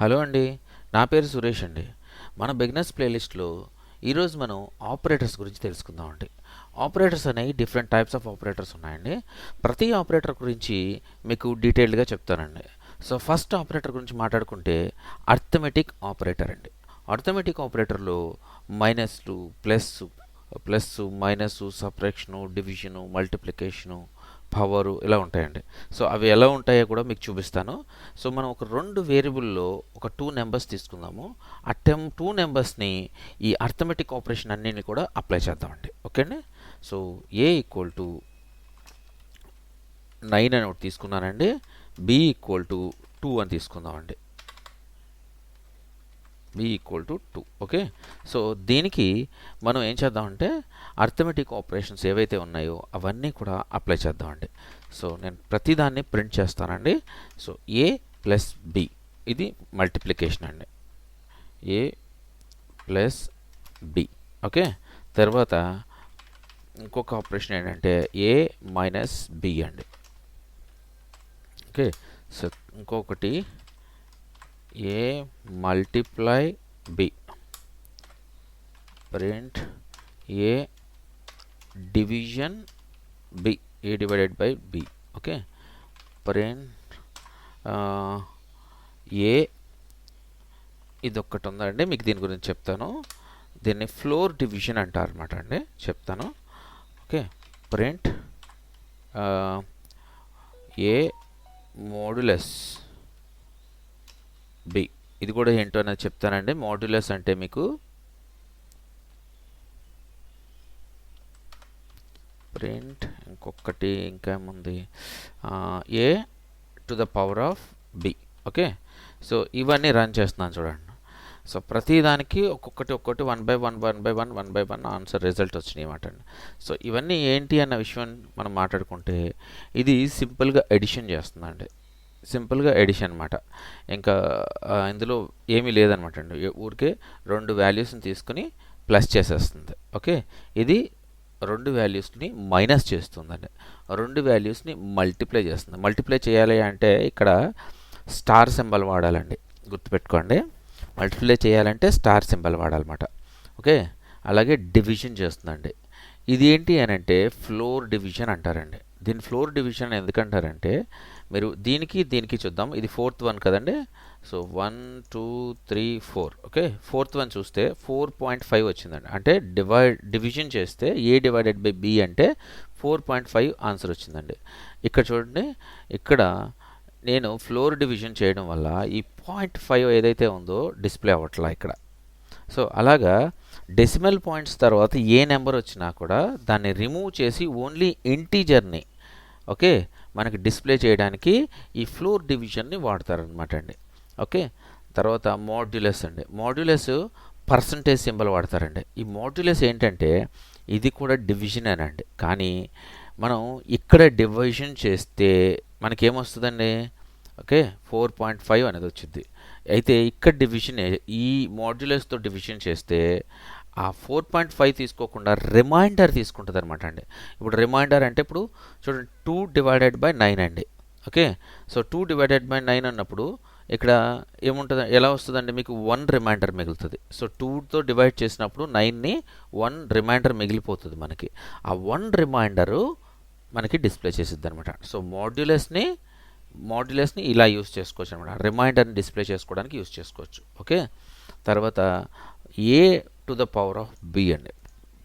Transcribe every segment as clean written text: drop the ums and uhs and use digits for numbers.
Hello అండి. నా పేరు సురేష్ అండి. మన బిగినర్స్ ప్లేలిస్ట్లో ఈరోజు మనం ఆపరేటర్స్ గురించి తెలుసుకుందామండి. ఆపరేటర్స్ అనేవి డిఫరెంట్ టైప్స్ ఆఫ్ ఆపరేటర్స్ ఉన్నాయండి. ప్రతి ఆపరేటర్ గురించి మీకు డీటెయిల్డ్గా చెప్తానండి. సో ఫస్ట్ ఆపరేటర్ గురించి మాట్లాడుకుంటే అర్థమెటిక్ ఆపరేటర్ అండి. అర్థమెటిక్ ఆపరేటర్లో మైనస్లు, plus minus, subtraction, division, multiplication, power ఇలా ఉంటాయండి. సో అవి ఎలా ఉంటాయో కూడా మీకు చూపిస్తాను. సో మనం ఒక రెండు వేరియబుల్లో ఒక 2 నెంబర్స్ తీసుకుందాము. ఆ 2 నెంబర్స్ని ఈ అర్థమెటిక్ ఆపరేషన్ అన్నింటిని కూడా అప్లై చేద్దామండి. ఓకే అండి. సో ఏ ఈక్వల్ టు 9 అని ఒకటి తీసుకున్నానండి. బి ఈక్వల్ టు 2 అని తీసుకుందామండి. B equal to 2. Okay. So దీనికి మనం ఏం చేద్దామంటే అర్థమెటిక్ ఆపరేషన్స్ ఏవైతే ఉన్నాయో అవన్నీ కూడా అప్లై చేద్దామండి. సో నేను ప్రతిదాన్ని ప్రింట్ చేస్తానండి. సో ఏ ప్లస్ బి ఇది మల్టిప్లికేషన్ అండి. A plus B. ఓకే. తర్వాత ఇంకొక ఆపరేషన్ ఏంటంటే ఏ మైనస్ బి అండి. ఓకే. సో ఇంకొకటి A multiply B, print A division B, A divided by B. Okay. Print A ఇదొక్కటి ఉందండి, మీకు దీని గురించి చెప్తాను. దీన్ని ఫ్లోర్ డివిజన్ అంటారు అనమాట అండి, చెప్తాను. ఓకే. ప్రింట్ ఏ మోడ్యులస్ బి, ఇది కూడా ఏంటో అనేది చెప్తానండి. మోడ్యులస్ అంటే మీకు ప్రింట్ ఇంకొకటి ఇంకా ఏముంది, A to the power of B. Okay. So ఇవన్నీ రన్ చేస్తున్నాను చూడండి. సో ప్రతిదానికి ఒక్కొక్కటి 1/1 ఆన్సర్ రిజల్ట్ వచ్చినాయి అన్నమాట అండి. సో ఇవన్నీ ఏంటి అన్న విషయం మనం మాట్లాడుకుంటే ఇది సింపుల్గా ఎడిషన్ చేస్తుందండి. సింపుల్గా ఎడిషన్ అనమాట. ఇంకా ఇందులో ఏమీ లేదనమాట అండి. ఊరికే రెండు వాల్యూస్ని తీసుకుని ప్లస్ చేసేస్తుంది. ఓకే. ఇది రెండు వాల్యూస్ని మైనస్ చేస్తుందండి. రెండు వాల్యూస్ని మల్టిప్లై చేస్తుంది. మల్టిప్లై చేయాలి అంటే ఇక్కడ స్టార్ సింబల్ వాడాలండి, గుర్తుపెట్టుకోండి. మల్టిప్లై చేయాలంటే స్టార్ సింబల్ వాడాలన్నమాట. ఓకే. అలాగే డివిజన్ చేస్తుందండి. ఇది ఏంటి అని అంటే ఫ్లోర్ డివిజన్ అంటారండి. దీని ఫ్లోర్ డివిజన్ ఎందుకంటారంటే మీరు దీనికి చూద్దాం. ఇది 4th వన్ కదండి. సో 1 2 3 4. ఓకే. 4th వన్ చూస్తే 4.5 వచ్చిందండి. అంటే డివిజన్ చేస్తే ఏ డివైడెడ్ బై బి అంటే 4.5 ఆన్సర్ వచ్చిందండి. ఇక్కడ చూడండి, ఇక్కడ నేను ఫ్లోర్ డివిజన్ చేయడం వల్ల ఈ 0.5 ఏదైతే ఉందో డిస్ప్లే అవ్వట్లా ఇక్కడ. సో అలాగా డెసిమల్ పాయింట్స్ తర్వాత ఏ నెంబర్ వచ్చినా కూడా దాన్ని రిమూవ్ చేసి ఓన్లీ ఇంటీజర్ని ఓకే మనకి డిస్ప్లే చేయడానికి ఈ ఫ్లోర్ డివిజన్ని వాడతారనమాట అండి. ఓకే. తర్వాత మోడ్యులస్ అండి. మోడ్యులస్ పర్సంటేజ్ సింబల్ వాడతారండి. ఈ మోడ్యులస్ ఏంటంటే ఇది కూడా డివిజన్ అనండి, కానీ మనం ఇక్కడ డివిజన్ చేస్తే మనకేమొస్తుందండి, ఓకే 4.5 అనేది వచ్చింది. అయితే ఇక్కడ డివిజన్ ఈ మోడ్యులస్తో డివిజన్ చేస్తే ఆ 4.5 తీసుకోకుండా రిమైండర్ తీసుకుంటుంది అనమాట అండి. ఇప్పుడు రిమైండర్ అంటే ఇప్పుడు చూడండి 2 డివైడెడ్ బై 9 అండి. ఓకే. సో 2 డివైడెడ్ బై 9 అన్నప్పుడు ఇక్కడ ఏముంటుంది, ఎలా వస్తుందండి, మీకు 1 రిమైండర్ మిగులుతుంది. సో 2తో డివైడ్ చేసినప్పుడు 9ని 1 రిమైండర్ మిగిలిపోతుంది మనకి. ఆ 1 రిమైండరు మనకి డిస్ప్లే చేసిద్ది అనమాట. సో మోడ్యులస్ని ఇలా యూస్ చేసుకోవచ్చు అనమాట. రిమైండర్ని డిస్ప్లే చేసుకోవడానికి యూస్ చేసుకోవచ్చు. ఓకే. తర్వాత A to the power of B అండి.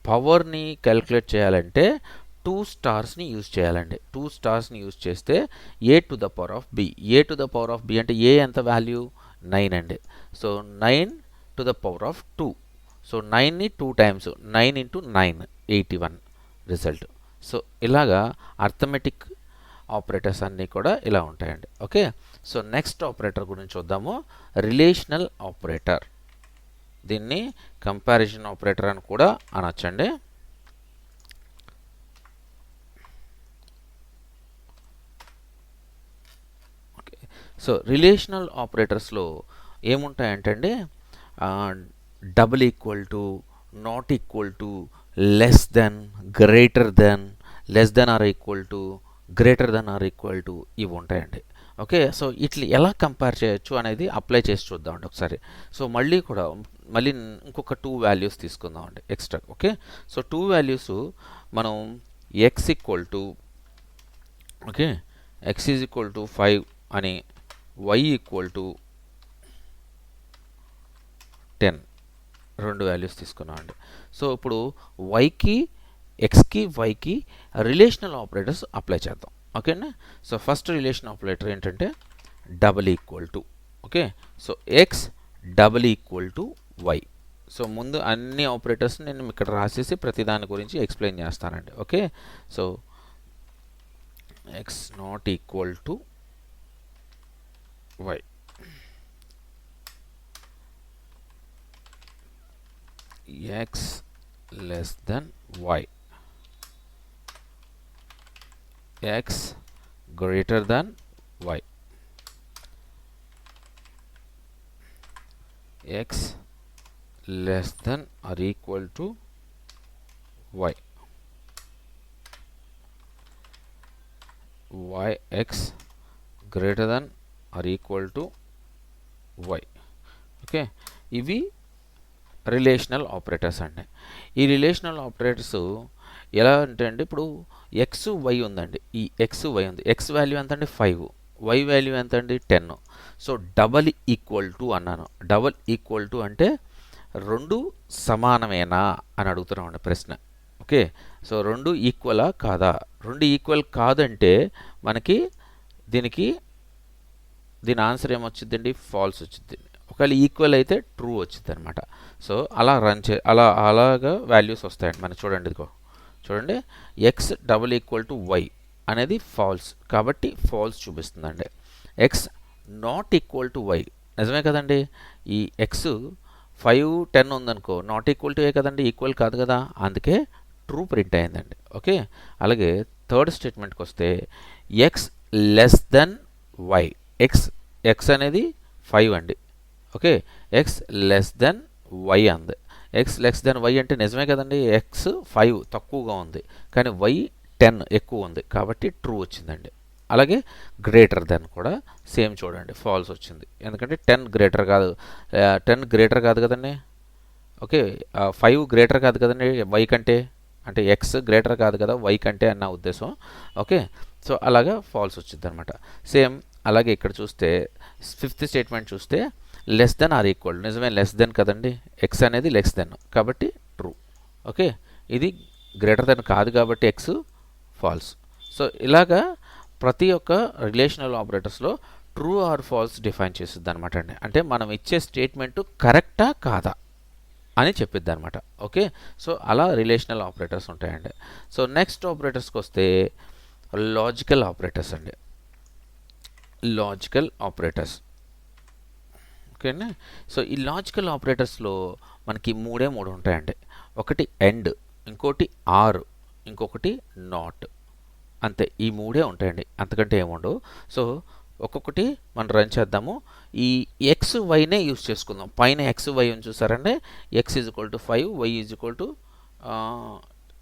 పవర్ని క్యాలిక్యులేట్ చేయాలంటే 2 స్టార్స్ని యూజ్ చేయాలండి. 2 స్టార్స్ని యూజ్ చేస్తే A to the power of B. A to the power of B అంటే ఏ ఎంత వాల్యూ 9 అండి. So 9 to the power of 2. So 9ని 2 టైమ్స్ 9 ఇంటూ 9 81 రిజల్ట్. సో ఇలాగా అర్థమెటిక్ ఆపరేటర్స్ అన్నీ కూడా ఇలా ఉంటాయండి. ఓకే. సో నెక్స్ట్ ఆపరేటర్ గురించి చూద్దాము, రిలేషనల్ ఆపరేటర్. దీన్ని కంపారిజన్ ఆపరేటర్ అని కూడా అనొచ్చండి. ఓకే. సో రిలేషనల్ ఆపరేటర్స్లో ఏముంటాయంటే అండి, double equal to, not equal to, less than, greater than, less than or equal to, greater than or equal to ఇవి ఉంటాయండి. ఓకే, సో ఇట్లా ఎలా కంపేర్ చేయొచ్చు అనేది అప్లై చేసి చూద్దామండి ఒకసారి. సో మళ్ళీ ఇంకొక 2 వాల్యూస్ తీసుకుందామండి ఎక్స్ట్రా. ఓకే, సో 2 వాల్యూస్ మనం X equal to okay X is equal to 5 అని, వై ఈక్వల్ టు 10 2 వాల్యూస్ తీసుకున్నామండి. సో ఇప్పుడు వైకి ఎక్స్కి వైకి రిలేషనల్ ఆపరేటర్స్ అప్లై చేద్దాం. ఓకేనా, సో ఫస్ట్ రిలేషన్ ఆపరేటర్ ఏంటంటే double equal to. Okay, so X double equal to Y. So ముందు అన్ని ఆపరేటర్స్ నేను ఇక్కడ రాసేసి ప్రతి దాని గురించి ఎక్స్ప్లెయిన్ చేస్తానండి. Okay, so x not equal to y, x less than y, x greater than y, x less than or equal to y, yx greater than or equal to y. Okay, ఇవి relational operators అండి. ఈ relational operators ఎలా అంటే అండి, ఇప్పుడు X why ఉందండి, ఈ X why ఉంది, ఎక్స్ వాల్యూ ఎంత అండి 5, వై వాల్యూ ఎంత అండి 10. సో డబల్ ఈక్వల్ టు అన్నాను. డబల్ ఈక్వల్ టు అంటే రెండు సమానమేనా అని అడుగుతున్నామండి ప్రశ్న. ఓకే, సో రెండు ఈక్వలా కాదా? రెండు ఈక్వల్ కాదంటే మనకి దీని ఆన్సర్ ఏమొచ్చిందండి, ఫాల్స్ వచ్చింది. ఒకవేళ ఈక్వల్ అయితే ట్రూ వచ్చింది అనమాట. సో అలా అలాగా వాల్యూస్ వస్తాయండి మనకి. చూడండి, ఇదిగో చూడండి, X double equal to Y అనేది ఫాల్స్ కాబట్టి ఫాల్స్ చూపిస్తుందండి. X not equal to Y నిజమే కదండి, ఈ ఎక్స్ 5 10 ఉందనుకో, నాట్ ఈక్వల్ టు ఏ కదండి, ఈక్వల్ కాదు కదా, అందుకే ట్రూ ప్రింట్ అయిందండి. ఓకే, అలాగే థర్డ్ స్టేట్మెంట్కి వస్తే x less than y, x అనేది 5 అండి. Okay, x less than y అంది. ఎక్స్ లెస్ దెన్ వై అంటే నిజమే కదండి, ఎక్స్ 5 తక్కువగా ఉంది కానీ వై 10 ఎక్కువ ఉంది కాబట్టి ట్రూ వచ్చిందండి. అలాగే గ్రేటర్ దెన్ కూడా సేమ్ చూడండి, ఫాల్స్ వచ్చింది. ఎందుకంటే 10 గ్రేటర్ కాదు కదండి. ఓకే, 5 గ్రేటర్ కాదు కదండి వై కంటే, అంటే ఎక్స్ గ్రేటర్ కాదు కదా వై కంటే అన్న ఉద్దేశం. ఓకే, సో అలాగా ఫాల్స్ వచ్చింది అనమాట. సేమ్ అలాగే ఇక్కడ చూస్తే ఫిఫ్త్ స్టేట్మెంట్ చూస్తే లెస్ దెన్ ఆర్ ఈక్వల్, నిజమే లెస్ దెన్ కదండి, ఎక్స్ అనేది లెస్ దెన్ కాబట్టి ట్రూ. ఓకే, ఇది గ్రేటర్ దెన్ కాదు కాబట్టి ఎక్స్ ఫాల్స్. సో ఇలాగా ప్రతి ఒక్క రిలేషనల్ ఆపరేటర్స్లో ట్రూ ఆర్ ఫాల్స్ డిఫైన్ చేసిద్ది అనమాట అండి. అంటే మనం ఇచ్చే స్టేట్మెంట్ కరెక్టా కాదా అని చెప్పిద్ది అనమాట. ఓకే, సో అలా రిలేషనల్ ఆపరేటర్స్ ఉంటాయండి. సో నెక్స్ట్ ఆపరేటర్స్కి వస్తే లాజికల్ ఆపరేటర్స్ అండి. లాజికల్ ఆపరేటర్స్ ఓకేనా. సో ఈ లాజికల్ ఆపరేటర్స్లో మనకి మూడు ఉంటాయండి. ఒకటి ఎండ్, ఇంకోటి ఆర్, ఇంకొకటి నాట్. అంతే, ఈ మూడే ఉంటాయండి, అంతకంటే ఏముండవు. సో ఒక్కొక్కటి మనం రన్ చేద్దాము. ఈ ఎక్స్ వైనే యూజ్ చేసుకుందాం. పైన ఎక్స్ వై అని చూసారంటే x is equal to 5, y is equal to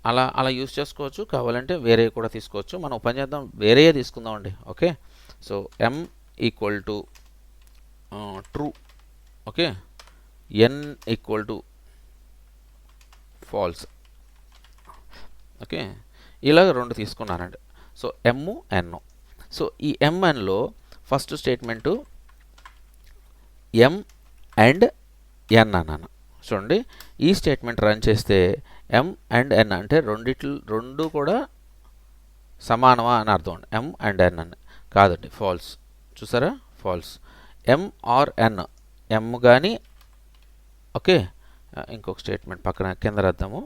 అలా యూజ్ చేసుకోవచ్చు. కావాలంటే వేరే కూడా తీసుకోవచ్చు. మనం పని చేద్దాం, వేరే తీసుకుందాం అండి. Okay, so M equal to true. Okay, N equal to false. Okay, ఇలాగ రెండు తీసుకున్నానండి. So M N. సో ఈ ఎంఎన్లో first statement M and N అన్నాను. చూడండి, ఈ స్టేట్మెంట్ రన్ చేస్తే ఎం అండ్ ఎన్ అంటే రెండు కూడా సమానమా అని అర్థం అండి. ఎం అండ్ ఎన్ అని కాదండి, ఫాల్స్. చూసారా, ఫాల్స్. ఎం ఆర్ ఎన్, ఎం కానీ. ఓకే, ఇంకొక స్టేట్మెంట్ పక్కన కింద రాద్దాము.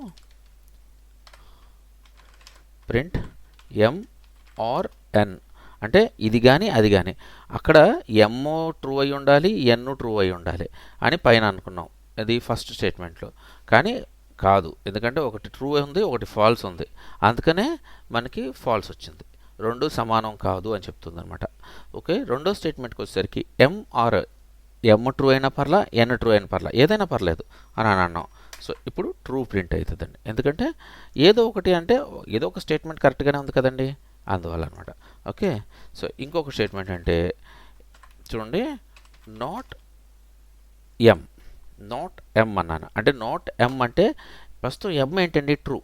ప్రింట్ ఎం ఆర్ ఎన్ అంటే ఇది కానీ అది కానీ. అక్కడ ఎమ్ ట్రూ అయి ఉండాలి, ఎన్ ట్రూ అయి ఉండాలి అని పైన అనుకున్నాం, అది ఫస్ట్ స్టేట్మెంట్లో. కానీ కాదు, ఎందుకంటే ఒకటి ట్రూ ఉంది, ఒకటి ఫాల్స్ ఉంది, అందుకనే మనకి ఫాల్స్ వచ్చింది. రెండు సమానం కాదు అని చెప్తుంది అనమాట. ఓకే, రెండో స్టేట్మెంట్కి వచ్చేసరికి ఎం ఆర్, ఎమ్ ట్రూ అయినా పర్లా, ఎన్ ట్రూ అయినా పర్లా, ఏదైనా పర్లేదు అని అన్నాం. సో ఇప్పుడు ట్రూ ప్రింట్ అవుతుందండి. ఎందుకంటే ఏదో ఒకటి అంటే ఏదో ఒక స్టేట్మెంట్ కరెక్ట్గానే ఉంది కదండి. అందువల్ల అనమాట. ఓకే. సో ఇంకొక స్టేట్మెంట్ అంటే చూడండి, నాట్ ఎం, నాట్ ఎం అన్నాను. అంటే నాట్ ఎం అంటే ప్రస్తుతం ఎం ఏంటండి, ట్రూ.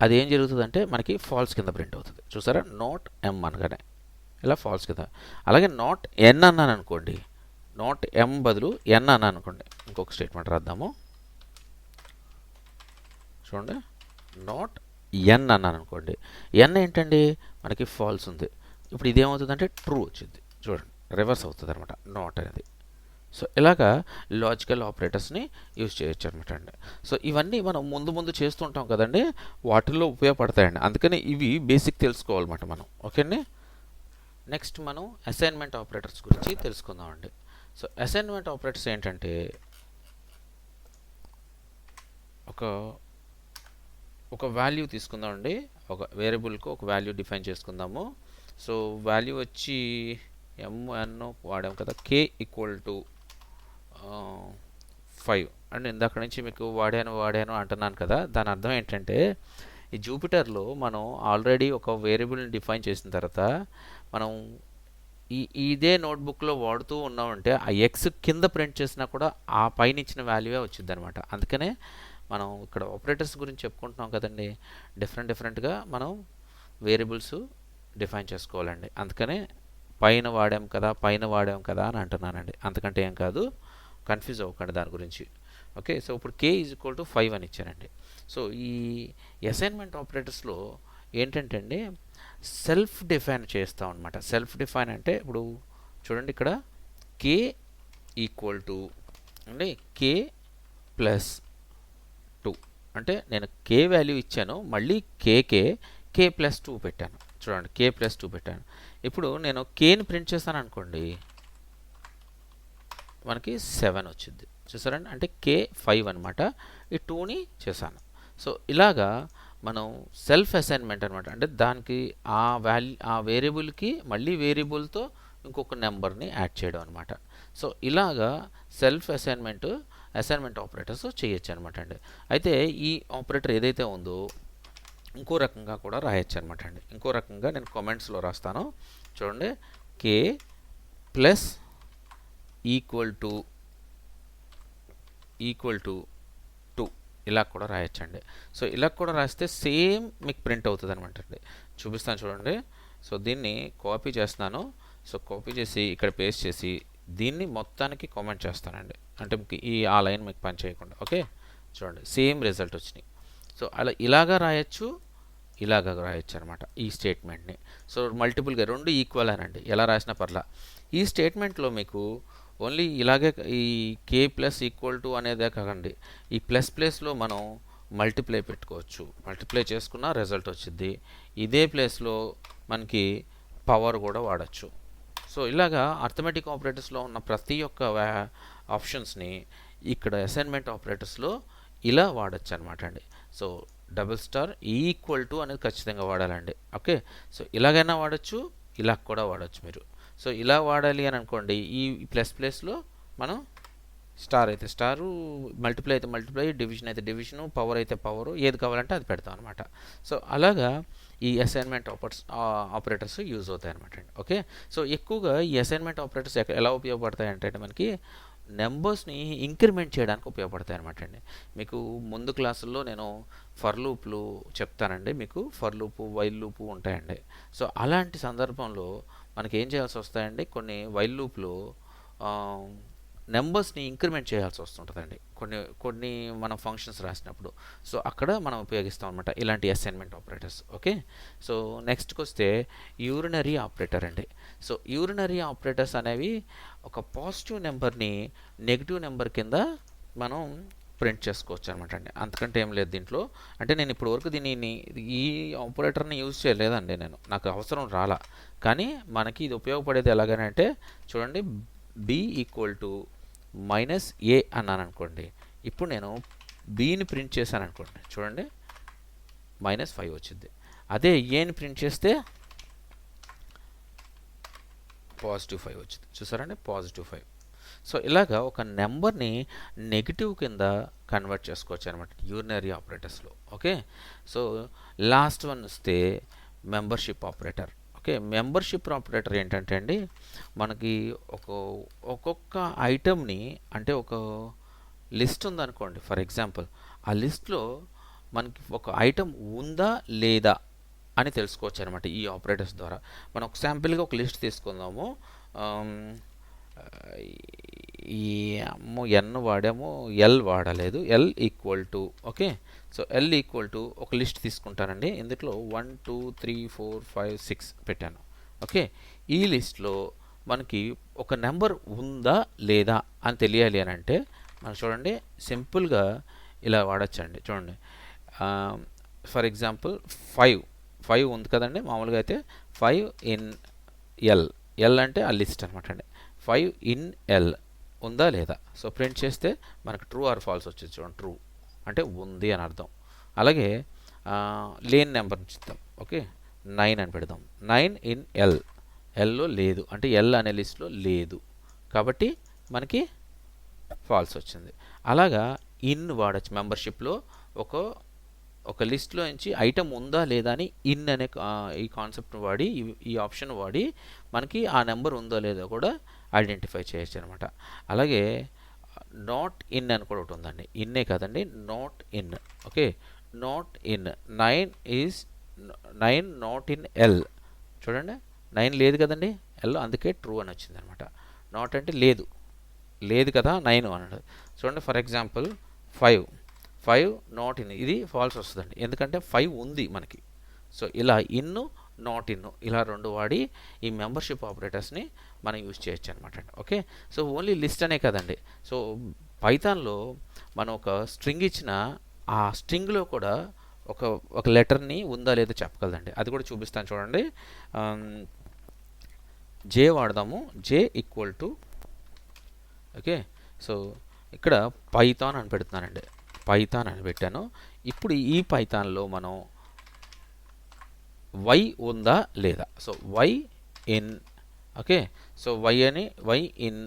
అది ఏం జరుగుతుందంటే మనకి ఫాల్స్ కింద ప్రింట్ అవుతుంది. చూసారా, నాట్ ఎం అనగానే ఇలా ఫాల్స్ కింద. అలాగే నాట్ ఎన్ అన్నాను అనుకోండి, నాట్ ఎం బదులు ఎన్ అన్నాను అనుకోండి. ఇంకొక స్టేట్మెంట్ రాద్దాము. చూడండి, నాట్ ఎన్ అన్నాను అనుకోండి, ఎన్ ఏంటండి మనకి ఫాల్స్ ఉంది. ఇప్పుడు ఇదేమవుతుందంటే ట్రూ వచ్చింది. చూడండి, రివర్స్ అవుతుంది అనమాట నాట్ అనేది. సో ఇలాగా లాజికల్ ఆపరేటర్స్ని యూజ్ చేయొచ్చు అనమాట అండి. సో ఇవన్నీ మనం ముందు ముందు చేస్తుంటాం కదండి, వాటిల్లో ఉపయోగపడతాయండి. అందుకని ఇవి బేసిక్ తెలుసుకోవాలన్నమాట మనం. ఓకే అండి. నెక్స్ట్ మనం అసైన్మెంట్ ఆపరేటర్స్ గురించి తెలుసుకుందామండి. సో అసైన్మెంట్ ఆపరేటర్స్ ఏంటంటే ఒక వాల్యూ తీసుకుందామండి. ఒక వేరియబుల్కు ఒక వాల్యూ డిఫైన్ చేసుకుందాము. సో వాల్యూ వచ్చి ఎంఎన్ వాడాం కదా, కే ఈక్వల్ టు 5 అండ్ ఇందాక నుంచి మీకు వాడాను అంటున్నాను కదా. దాని అర్థం ఏంటంటే ఈ జూపిటర్లో మనం ఆల్రెడీ ఒక వేరియబుల్ని డిఫైన్ చేసిన తర్వాత మనం ఇదే నోట్బుక్లో వాడుతూ ఉన్నామంటే ఆ ఎక్స్ కింద ప్రింట్ చేసినా కూడా ఆ పైన ఇచ్చిన వాల్యూవే వచ్చింది అనమాట. అందుకనే మనం ఇక్కడ ఆపరేటర్స్ గురించి చెప్పుకుంటున్నాం కదండి, డిఫరెంట్గా మనం వేరియబుల్స్ డిఫైన్ చేసుకోవాలండి. అందుకనే పైన వాడాం కదా అని అంటున్నానండి. అంతకంటే ఏం కాదు, కన్ఫ్యూజ్ అవ్వకండి దాని గురించి. ఓకే. సో ఇప్పుడు k ఈజ్ ఈక్వల్ టు 5 అని ఇచ్చానండి. సో ఈ అసైన్మెంట్ ఆపరేటర్స్లో ఏంటంటే అండి సెల్ఫ్ డిఫైన్ చేస్తాం అనమాట. సెల్ఫ్ డిఫైన్ అంటే ఇప్పుడు చూడండి, ఇక్కడ k ఈక్వల్ టు అండి k ప్లస్ 2 అంటే నేను k వాల్యూ ఇచ్చాను, మళ్ళీ k ప్లస్ 2 పెట్టాను. చూడండి, k ప్లస్ 2 పెట్టాను. ఇప్పుడు నేను kని ప్రింట్ చేస్తాను అనుకోండి, మనకి 7 వచ్చింది. చూసారండి, అంటే k 5 అనమాట. ఈ 2ని చేశాను. సో ఇలాగా మనం సెల్ఫ్ అసైన్మెంట్ అనమాట. అంటే దానికి ఆ వేరియబుల్కి మళ్ళీ వేరియబుల్తో ఇంకొక నెంబర్ని యాడ్ చేయడం అనమాట. సో ఇలాగా సెల్ఫ్ అసైన్మెంట్ ఆపరేటర్స్ చేయొచ్చు అనమాట అండి. అయితే ఈ ఆపరేటర్ ఏదైతే ఉందో ఇంకో రకంగా కూడా రాయొచ్చు అనమాట అండి. ఇంకో రకంగా నేను కామెంట్స్లో రాస్తాను. చూడండి, k ప్లస్ ఈక్వల్ టు 2 ఇలా కూడా రాయొచ్చండి. సో ఇలా కూడా రాస్తే సేమ్ మీకు ప్రింట్ అవుతుంది అనమాట అండి. చూపిస్తాను చూడండి. సో దీన్ని కాపీ చేస్తున్నాను. సో కాపీ చేసి ఇక్కడ పేస్ట్ చేసి దీన్ని మొత్తానికి కామెంట్ చేస్తానండి. అంటే మీకు ఆ లైన్ మీకు పని చేయకుండా. ఓకే, చూడండి, సేమ్ రిజల్ట్ వచ్చినాయి. సో ఇలాగా రాయొచ్చు, ఇలాగా రాయొచ్చు అనమాట ఈ స్టేట్మెంట్ని. సో మల్టిపుల్గా రెండు ఈక్వల్ అనండి, ఎలా రాసినా పర్లా. ఈ స్టేట్మెంట్లో మీకు ఓన్లీ ఇలాగే ఈ k ప్లస్ ఈక్వల్ టు అనేదే కాకండి, ఈ ప్లేస్లో మనం మల్టిప్లై పెట్టుకోవచ్చు. మల్టిప్లై చేసుకున్న రిజల్ట్ వచ్చింది. ఇదే ప్లేస్లో మనకి పవర్ కూడా వాడచ్చు. సో ఇలాగా అర్థమెటిక్ ఆపరేటర్స్లో ఉన్న ప్రతి ఒక్క ఆప్షన్స్ని ఇక్కడ అసైన్మెంట్ ఆపరేటర్స్లో ఇలా వాడచ్చు అనమాట అండి. సో $, ఈక్వల్ టు అనేది ఖచ్చితంగా వాడాలండి. ఓకే. సో ఇలాగైనా వాడచ్చు, ఇలా కూడా వాడచ్చు మీరు. సో ఇలా వాడాలి అని అనుకోండి, ఈ ప్లేస్లో మనం స్టార్ అయితే స్టారు, మల్టిప్లై అయితే మల్టిప్లై, డివిజన్ అయితే డివిజను, పవర్ అయితే పవరు, ఏది కావాలంటే అది పెడతాం అనమాట. సో అలాగా ఈ అసైన్మెంట్ ఆపరేటర్స్ యూజ్ అవుతాయి అనమాట అండి. ఓకే. సో ఎక్కువగా ఈ అసైన్మెంట్ ఆపరేటర్స్ ఎలా ఉపయోగపడతాయి అంటే మనకి నెంబర్స్ని ఇంక్రిమెంట్ చేయడానికి ఉపయోగపడతాయి అనమాట అండి. మీకు ముందు క్లాసుల్లో నేను ఫర్ లూప్లు చెప్తానండి. మీకు ఫర్ లూపు, వైల్ లూపు ఉంటాయండి. సో అలాంటి సందర్భంలో మనకి ఏం చేయాల్సి వస్తాయండి, కొన్ని వైల్ లూప్లో నెంబర్స్ని ఇంక్రిమెంట్ చేయాల్సి వస్తుంటుందండి కొన్ని మనం ఫంక్షన్స్ రాసినప్పుడు. సో అక్కడ మనం ఉపయోగిస్తాం అనమాట ఇలాంటి అసైన్మెంట్ ఆపరేటర్స్. ఓకే. సో నెక్స్ట్కి వస్తే యూరినరీ ఆపరేటర్ అండి. సో యూరినరీ ఆపరేటర్స్ అనేవి ఒక పాజిటివ్ నెంబర్ని నెగిటివ్ నెంబర్ కింద మనం ప్రింట్ చేసుకోవచ్చు అనమాట అండి. అంతకంటే ఏం లేదు దీంట్లో. అంటే నేను ఇప్పుడు వరకు ఈ ఆపరేటర్ని యూజ్ చేయలేదండి, నాకు అవసరం రాలా. కానీ మనకి ఇది ఉపయోగపడేది ఎలాగనంటే చూడండి, b ఈక్వల్ టు -a అన్నాను అనుకోండి. ఇప్పుడు నేను bని ప్రింట్ చేశాను అనుకోండి, చూడండి -5 వచ్చింది. అదే aని ప్రింట్ చేస్తే +5 వచ్చింది. చూసారండి, +5. సో ఇలాగా ఒక నెంబర్ని నెగిటివ్ కింద కన్వర్ట్ చేసుకోవచ్చు అనమాట యూరినరీ ఆపరేటర్స్లో. ఓకే. సో లాస్ట్ వన్ వస్తే membership operator. Okay, membership operator ఏంటంటే అండి, మనకి ఒక్కొక్క ఐటమ్ని, అంటే ఒక లిస్ట్ ఉందనుకోండి ఫర్ ఎగ్జాంపుల్, ఆ లిస్ట్లో మనకి ఒక ఐటమ్ ఉందా లేదా అని తెలుసుకోవచ్చు అనమాట ఈ ఆపరేటర్స్ ద్వారా. మనం ఒక శాంపిల్గా ఒక లిస్ట్ తీసుకుందాము. ఈ ఎన్ వాడాము, ఎల్ వాడలేదు, L equal to, okay, so L equal to ఒక లిస్ట్ తీసుకుంటానండి. ఇందులో 1 2 3 4 5 6 పెట్టాను. ఓకే, ఈ లిస్ట్లో మనకి ఒక నెంబర్ ఉందా లేదా అని తెలియాలి అని అంటే మనం చూడండి సింపుల్గా ఇలా వాడచ్చండి. చూడండి, ఫర్ ఎగ్జాంపుల్ 5 ఉంది కదండి. మామూలుగా అయితే 5 ఇన్ ఎల్, ఎల్ అంటే ఆ లిస్ట్ అనమాట అండి. 5 ఇన్ ఎల్ ఉందా లేదా. సో ప్రింట్ చేస్తే మనకు ట్రూ ఆర్ ఫాల్స్ వచ్చేది. చూడండి, ట్రూ అంటే ఉంది అని అర్థం. అలాగే లేని నెంబర్ ఇస్తాం. ఓకే, 9 అని పెడదాం. 9 ఇన్ ఎల్, ఎల్లో లేదు అంటే ఎల్ అనే లిస్ట్లో లేదు కాబట్టి మనకి ఫాల్స్ వచ్చింది. అలాగా ఇన్ వాడచ్చు మెంబర్షిప్లో. ఒక లిస్ట్లో నుంచి ఐటమ్ ఉందా లేదా అని ఇన్ అనే ఈ కాన్సెప్ట్ వాడి, ఈ ఆప్షన్ వాడి మనకి ఆ నెంబర్ ఉందో లేదో కూడా ఐడెంటిఫై చేయొచ్చు అనమాట. అలాగే నాట్ ఇన్ అని కూడా ఒకటి ఉందండి. ఇన్నే కాదండి, not in. Okay, not in 9 not in L. చూడండి, 9 లేదు కదండి ఎల్, అందుకే ట్రూ అని వచ్చింది అనమాట. నాట్ అంటే లేదు కదా 9 అన్నాడు. చూడండి, ఫర్ ఎగ్జాంపుల్ 5 నాట్ ఇన్, ఇది ఫాల్స్ వస్తుందండి ఎందుకంటే 5 ఉంది మనకి. సో ఇలా ఇన్ను నాట్ ఇన్ను ఇలా రెండు వాడి ఈ మెంబర్షిప్ ఆపరేటర్స్ని మనం యూజ్ చేయొచ్చు అనమాట అండి. ఓకే, సో ఓన్లీ లిస్ట్ అనే కదండి. సో పైథాన్లో మనం ఒక స్ట్రింగ్ ఇచ్చిన ఆ స్ట్రింగ్లో కూడా ఒక లెటర్ని ఉందా లేదా చెప్పగలదండి. అది కూడా చూపిస్తాను చూడండి. జే వాడదాము. జే ఈక్వల్ టు, ఓకే, సో ఇక్కడ పైథాన్ అని పెడుతున్నానండి. పైథాన్ అని పెట్టాను. ఇప్పుడు ఈ పైథాన్లో మనం వై ఉందా లేదా. So Y in, okay, so Y in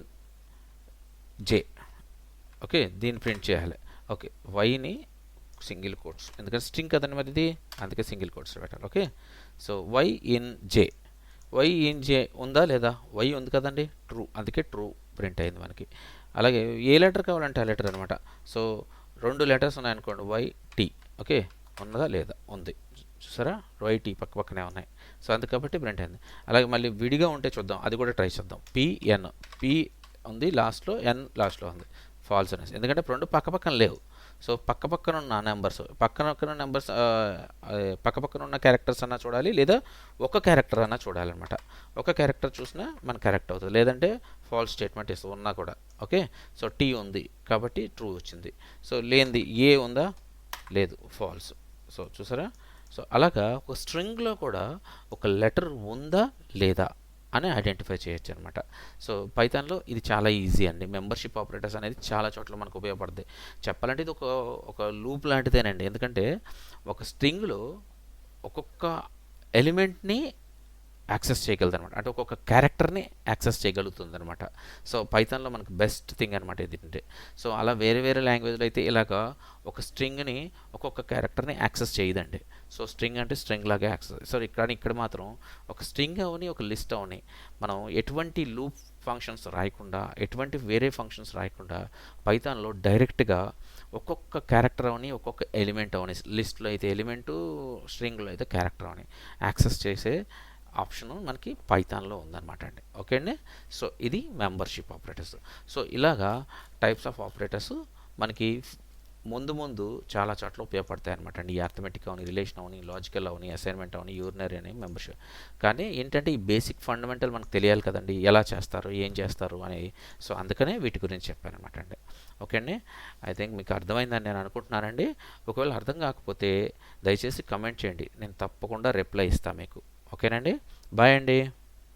J. Okay, దీన్ని ప్రింట్ చేయాలి. ఓకే, వైని సింగిల్ కోట్స్, ఎందుకంటే స్ట్రింగ్ కదండి మరి ఇది, అందుకే సింగిల్ కోట్స్ పెట్టాలి. Okay, so Y in J, Y in J ఉందా లేదా. వై ఉంది కదండి, ట్రూ, అందుకే ట్రూ ప్రింట్ అయింది మనకి. అలాగే ఏ లెటర్ కావాలంటే ఆ లెటర్ అనమాట. సో 2 లెటర్స్ ఉన్నాయనుకోండి, వై టీ. ఓకే, ఉన్నదా లేదా, ఉంది. చూసారా, వై టీ పక్కనే ఉన్నాయి. సో అందుకబట్టి ప్రింట్ అయింది. అలాగే మళ్ళీ విడిగా ఉంటే చూద్దాం, అది కూడా ట్రై చేద్దాం. పిఎన్, పి ఉంది లాస్ట్లో, ఎన్ లాస్ట్లో ఉంది, ఫాల్స్ అనేసి, ఎందుకంటే 2 పక్కన లేవు. సో పక్కన ఉన్న నెంబర్స్, పక్కన ఉన్న క్యారెక్టర్స్ అన్నా చూడాలి, లేదా ఒక క్యారెక్టర్ అన్నా చూడాలన్నమాట. ఒక క్యారెక్టర్ చూసినా మనకు కరెక్ట్ అవుతుంది, లేదంటే ఫాల్స్ స్టేట్మెంట్ ఇస్తూ ఉన్నా కూడా. ఓకే, సో టీ ఉంది కాబట్టి ట్రూ వచ్చింది. సో లేనిది ఏ ఉందా, లేదు, ఫాల్స్. సో చూసారా, సో అలాగా ఒక స్ట్రింగ్లో కూడా ఒక లెటర్ ఉందా లేదా అని ఐడెంటిఫై చేయొచ్చు అనమాట. సో పైథాన్లో ఇది చాలా ఈజీ అండి. మెంబర్షిప్ ఆపరేటర్స్ అనేది చాలా చోట్ల మనకు ఉపయోగపడుతుంది. చెప్పాలంటే ఇది ఒక లూప్ లాంటిదేనండి. ఎందుకంటే ఒక స్ట్రింగ్లో ఒక్కొక్క ఎలిమెంట్ని యాక్సెస్ చేయగలదు అనమాట, అంటే ఒక్కొక్క క్యారెక్టర్ని యాక్సెస్ చేయగలుగుతుంది అనమాట. సో పైథాన్లో మనకు బెస్ట్ థింగ్ అనమాట ఇది. సో అలా వేరే లాంగ్వేజ్లో అయితే ఇలాగా ఒక స్ట్రింగ్ని ఒక్కొక్క క్యారెక్టర్ని యాక్సెస్ చేయదండి. సో స్ట్రింగ్ అంటే స్ట్రింగ్ లాగా యాక్సెస్. సో ఇక్కడ మాత్రం ఒక స్ట్రింగ్ అవని ఒక లిస్ట్ అవని మనం ఎటువంటి లూప్ ఫంక్షన్స్ రాయకుండా, ఎటువంటి వేరే ఫంక్షన్స్ రాయకుండా పైథాన్లో డైరెక్ట్గా ఒక్కొక్క క్యారెక్టర్ అవని, ఒక్కొక్క ఎలిమెంట్ అవని, లిస్ట్లో అయితే ఎలిమెంటు, స్ట్రింగ్లో అయితే క్యారెక్టర్ అవని యాక్సెస్ చేసే ఆప్షన్ మనకి పైథాన్లో ఉందన్నమాట అండి. ఓకే అండి, సో ఇది మెంబర్షిప్ ఆపరేటర్స్. సో ఇలాగా టైప్స్ ఆఫ్ ఆపరేటర్స్ మనకి ముందు చాలా చోట్ల ఉపయోగపడతాయి అనమాట అండి. ఈ అర్థమెటిక్ అవని, రిలేషన్ అవని, లాజికల్ అవని, అసైన్మెంట్ అవని, యూరినరీ అని, మెంబర్షిప్. కానీ ఏంటంటే ఈ బేసిక్ ఫండమెంటల్ మనకు తెలియాలి కదండి, ఎలా చేస్తారు, ఏం చేస్తారు అనేది. సో అందుకనే వీటి గురించి చెప్పాను అనమాట అండి. ఓకే అండి, ఐ థింక్ మీకు అర్థమైందని నేను అనుకుంటున్నానండి. ఒకవేళ అర్థం కాకపోతే దయచేసి కమెంట్ చేయండి, నేను తప్పకుండా రిప్లై ఇస్తాను మీకు. ఓకేనండి, బాయ్ అండి.